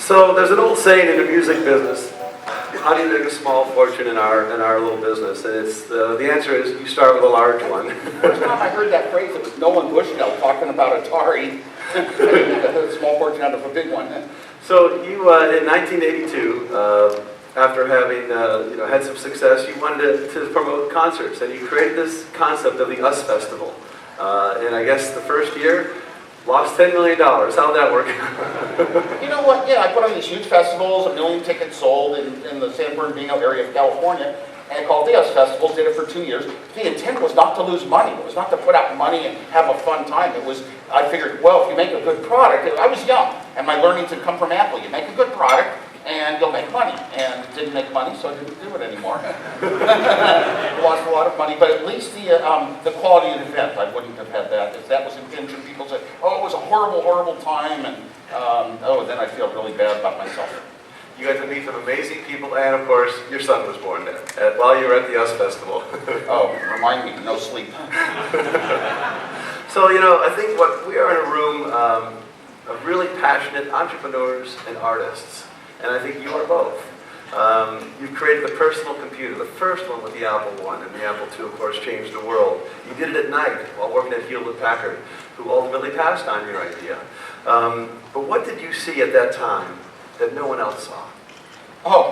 So there's an old saying in the music business, how do you make a small fortune in our little business? And it's the answer is you start with a large one. First time I heard that phrase, it was Nolan Bushnell talking about Atari. A small fortune out of a big one. So you, in 1982, after having had some success, you wanted to promote concerts, and you created this concept of the US Festival. And I guess the first year, lost $10 million. How'd that work? You know what? Yeah, I put on these huge festivals, 1 million tickets sold in the San Bernardino area of California, and called the US Festival. Did it for 2 years. The intent was not to lose money. It was not to put out money and have a fun time. It was, I figured, well, if you make a good product, I was young, and my learnings had come from Apple. You make a good product, and you'll make money. And it didn't make money, so I didn't do it anymore. Lost a lot of money, but at least the quality of the event, I wouldn't have had that. If that was intention, people say, oh, it was a horrible, horrible time, and then I feel really bad about myself. You got to meet some amazing people, and of course, your son was born there while you were at the US Festival. Oh, remind me, no sleep. So, I think we are in a room of really passionate entrepreneurs and artists, and I think you are both. You've created the personal computer, the first one with the Apple I, and the Apple II, of course, changed the world. You did it at night while working at Hewlett-Packard, who ultimately passed on your idea. But what did you see at that time that no one else saw? Oh,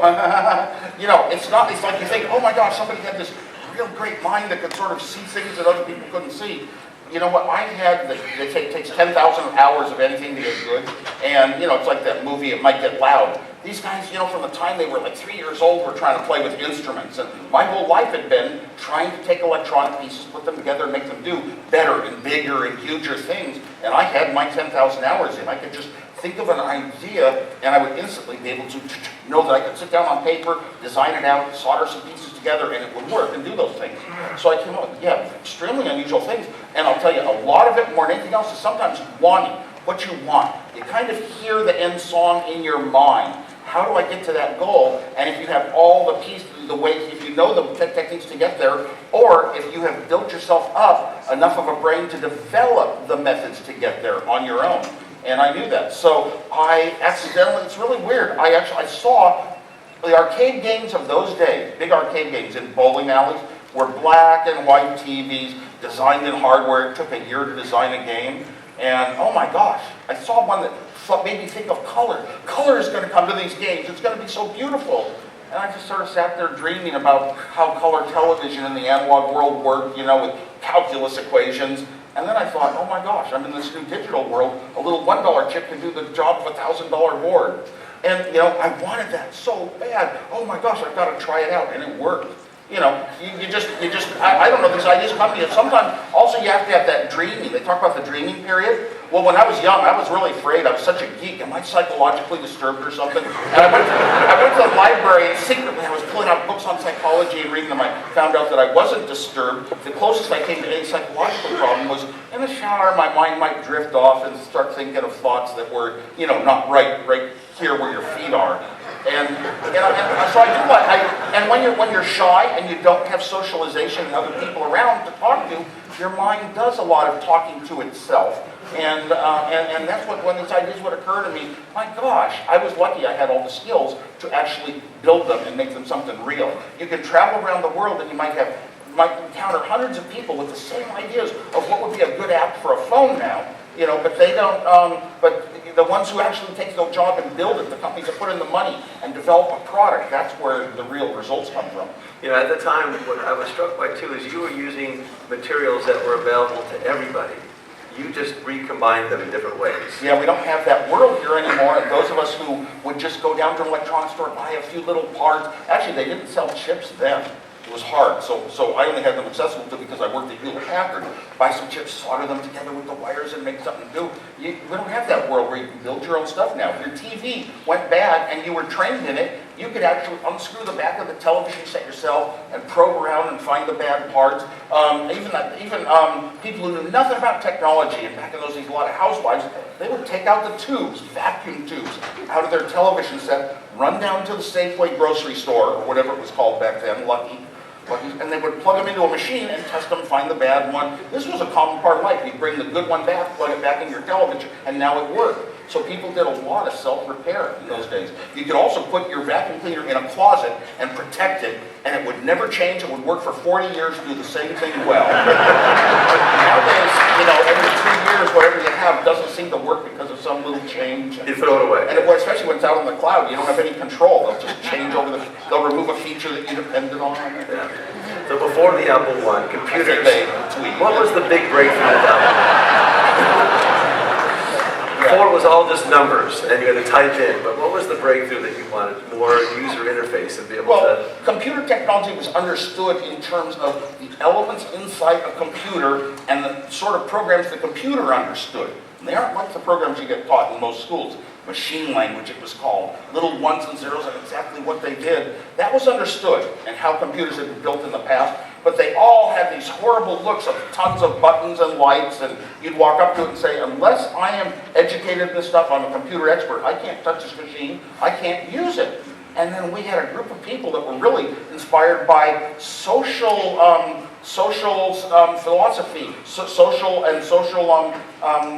it's like you think, oh my gosh, somebody had this real great mind that could sort of see things that other people couldn't see. You know what, I had, it takes 10,000 hours of anything to get good, and, it's like that movie, It Might Get Loud. These guys, from the time they were like 3 years old, were trying to play with instruments, and my whole life had been trying to take electronic pieces, put them together, and make them do better and bigger and huger things, and I had my 10,000 hours in. I could just think of an idea, and I would instantly be able to know that I could sit down on paper, design it out, solder some pieces together, and it would work and do those things. So I came up with, extremely unusual things, and I'll tell you, a lot of it, more than anything else, is sometimes wanting what you want. You kind of hear the end song in your mind. How do I get to that goal? And if you have all the pieces, the ways, if you know the techniques to get there, or if you have built yourself up enough of a brain to develop the methods to get there on your own. And I knew that. So I accidentally, it's really weird, I saw the arcade games of those days, big arcade games in bowling alleys, were black and white TVs, designed in hardware. It took a year to design a game. And oh my gosh, I saw one that made me think of color. Color is going to come to these games. It's going to be so beautiful. And I just sort of sat there dreaming about how color television in the analog world worked, with calculus equations. And then I thought, oh my gosh, I'm in this new digital world. A little $1 chip can do the job of a $1,000 board. And, I wanted that so bad. Oh my gosh, I've got to try it out. And it worked. I don't know, these ideas come to you. Sometimes, also you have to have that dreaming. They talk about the dreaming period. Well, when I was young, I was really afraid. I was such a geek. Am I psychologically disturbed or something? And I went to the library, and secretly I was pulling out books on psychology and reading them. I found out that I wasn't disturbed. The closest I came to any psychological problem was in the shower, my mind might drift off and start thinking of thoughts that were, not right here where your feet are. And so I do and when you're shy and you don't have socialization and other people around to talk to, your mind does a lot of talking to itself. And that's when these ideas would occur to me. My gosh, I was lucky I had all the skills to actually build them and make them something real. You can travel around the world and you might encounter hundreds of people with the same ideas of what would be a good app for a phone now. But they don't, but the ones who actually take the job and build it, the companies that put in the money and develop a product, that's where the real results come from. At the time, what I was struck by too is you were using materials that were available to everybody. You just recombined them in different ways. Yeah, we don't have that world here anymore. And those of us who would just go down to an electronics store, buy a few little parts. Actually, they didn't sell chips then. It was hard, so I only had them accessible to because I worked at Hewlett-Packard. Buy some chips, solder them together with the wires, and make something new. We don't have that world where you can build your own stuff now. If your TV went bad and you were trained in it, you could actually unscrew the back of the television set yourself and probe around and find the bad parts. Even people who knew nothing about technology, and back in those days, a lot of housewives, they would take out the tubes, vacuum tubes, out of their television set, run down to the Safeway grocery store, or whatever it was called back then, Lucky, and they would plug them into a machine and test them, find the bad one. This was a common part of life. You'd bring the good one back, plug it back in your television, and now it worked. So people did a lot of self-repair in those days. You could also put your vacuum cleaner in a closet and protect it, and it would never change. It would work for 40 years, do the same thing well. Nowadays, every 2 years, whatever you have doesn't seem to work because of some little change. You throw it away. And especially when it's out in the cloud, you don't have any control. They'll just change they'll remove a feature that you depended on. Yeah. So before the Apple I, computers, tweet. What was the big breakthrough with Apple? Before it was all just numbers, and you had to type in, but what was the breakthrough that you wanted? More user interface and be able to... Computer technology was understood in terms of the elements inside a computer and the sort of programs the computer understood. And they aren't like the programs you get taught in most schools. Machine language, it was called. Little ones and zeros and exactly what they did. That was understood and how computers had been built in the past. But they all had these horrible looks of tons of buttons and lights, and you'd walk up to it and say, unless I am educated in this stuff, I'm a computer expert, I can't touch this machine, I can't use it. And then we had a group of people that were really inspired by social philosophy, social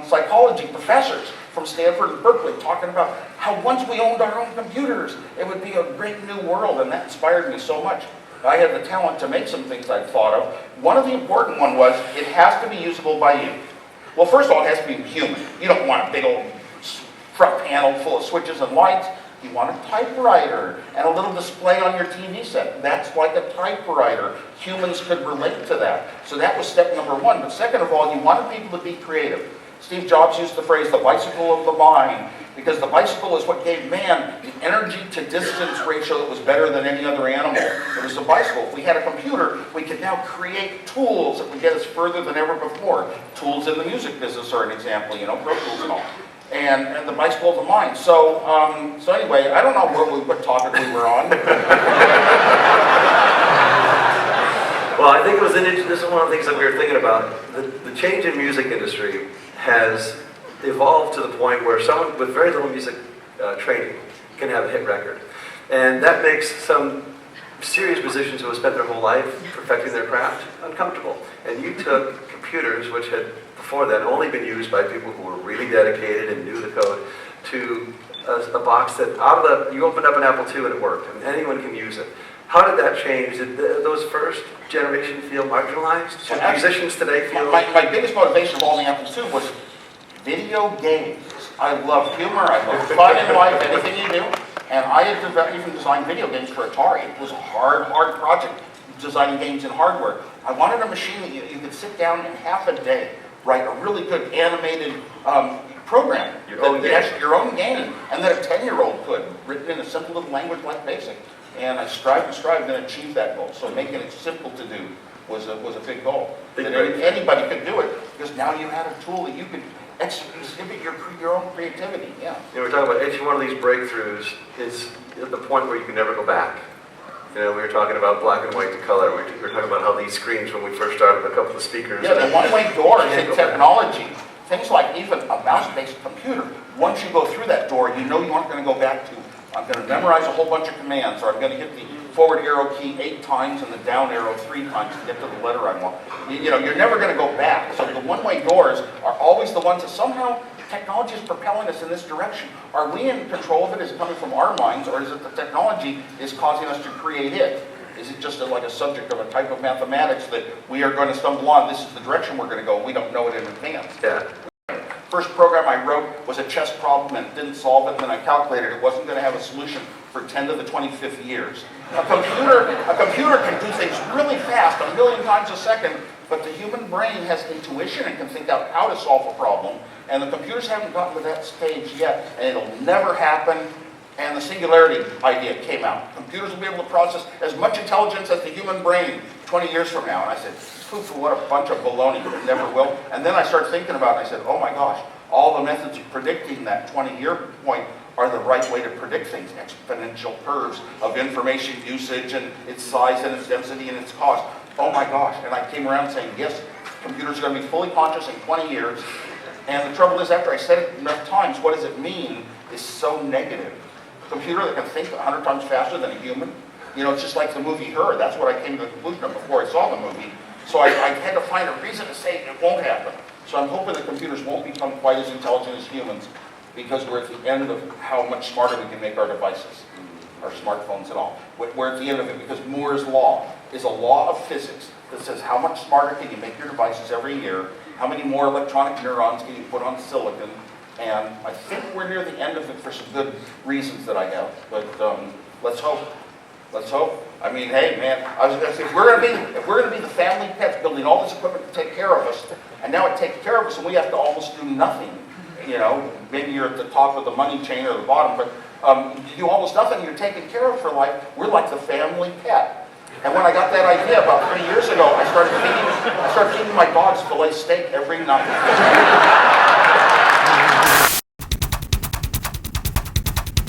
psychology professors from Stanford and Berkeley talking about how once we owned our own computers, it would be a great new world, and that inspired me so much. I had the talent to make some things I'd thought of. One of the important one was it has to be usable by you. Well, first of all, it has to be human. You don't want a big old front panel full of switches and lights. You want a typewriter and a little display on your TV set. That's like a typewriter. Humans could relate to that. So that was step number one. But second of all, you wanted people to be creative. Steve Jobs used the phrase, the bicycle of the mind, because the bicycle is what gave man the energy to distance ratio that was better than any other animal. It was the bicycle. If we had a computer, we could now create tools that would get us further than ever before. Tools in the music business are an example, Pro Tools and all. And the bicycle of the mind. So anyway, I don't know what topic we were on. Well, I think it was this is one of the things that we were thinking about. The change in music industry has evolved to the point where someone with very little music training can have a hit record. And that makes some serious musicians who have spent their whole life perfecting their craft uncomfortable. And you took computers, which had before that only been used by people who were really dedicated and knew the code, to a box that you opened up an Apple II and it worked, and anyone can use it. How did that change? Did those first generation feel marginalized? Should musicians today feel... My biggest motivation of owning Apple II was video games. I love humor, I love fun in life, anything you do. And I had even designed video games for Atari. It was a hard project designing games in hardware. I wanted a machine that you could sit down in half a day, write a really good animated program. Your own game. And that a 10-year-old could, written in a simple little language like BASIC. And I strived and achieved that goal. So making it simple to do was a big goal. Anybody could do it, because now you had a tool that you could exhibit your own creativity. Yeah. We're talking about each one of these breakthroughs is at the point where you can never go back. We were talking about black and white to color. We were talking about how these screens, when we first started, a couple of speakers. Yeah, the one-way doors in technology. Things like even a mouse-based computer. Once you go through that door, you know you aren't going to go back to, I'm going to memorize a whole bunch of commands, or I'm going to hit the forward arrow key 8 times and the down arrow 3 times to get to the letter I want. You're never going to go back. So the one-way doors are always the ones that somehow technology is propelling us in this direction. Are we in control of it? Is it coming from our minds, or is it the technology is causing us to create it? Is it just like a subject of a type of mathematics that we are going to stumble on? This is the direction we're going to go. We don't know it in advance. Yeah. First program I wrote was a chess problem and didn't solve it, and then I calculated it wasn't going to have a solution for 10 to the 25th years. A computer can do things really fast, 1 million times a second, but the human brain has intuition and can think out how to solve a problem, and the computers haven't gotten to that stage yet, and it'll never happen. And the singularity idea came out. Computers will be able to process as much intelligence as the human brain 20 years from now. And I said, poof, what a bunch of baloney, it never will. And then I started thinking about it, and I said, oh my gosh, all the methods of predicting that 20-year point are the right way to predict things. Exponential curves of information usage and its size and its density and its cost. Oh my gosh. And I came around saying, yes, computers are going to be fully conscious in 20 years. And the trouble is, after I said it enough times, what does it mean is so negative. A computer that can think 100 times faster than a human. It's just like the movie Her. That's what I came to the conclusion of before I saw the movie. So I had to find a reason to say it won't happen. So I'm hoping that computers won't become quite as intelligent as humans, because we're at the end of how much smarter we can make our devices, our smartphones and all. We're at the end of it because Moore's law is a law of physics that says how much smarter can you make your devices every year, how many more electronic neurons can you put on silicon, and I think we're near the end of it for some good reasons that I have. But let's hope. Let's hope. I mean, hey, man, I was going to say, if we're going to be the family pets building all this equipment to take care of us, and now it takes care of us, and we have to almost do nothing. You know, maybe you're at the top of the money chain or the bottom, but you do almost nothing. You're taken care of for life. We're like the family pet. And when I got that idea about 3 years ago, I started feeding my dogs filet steak every night.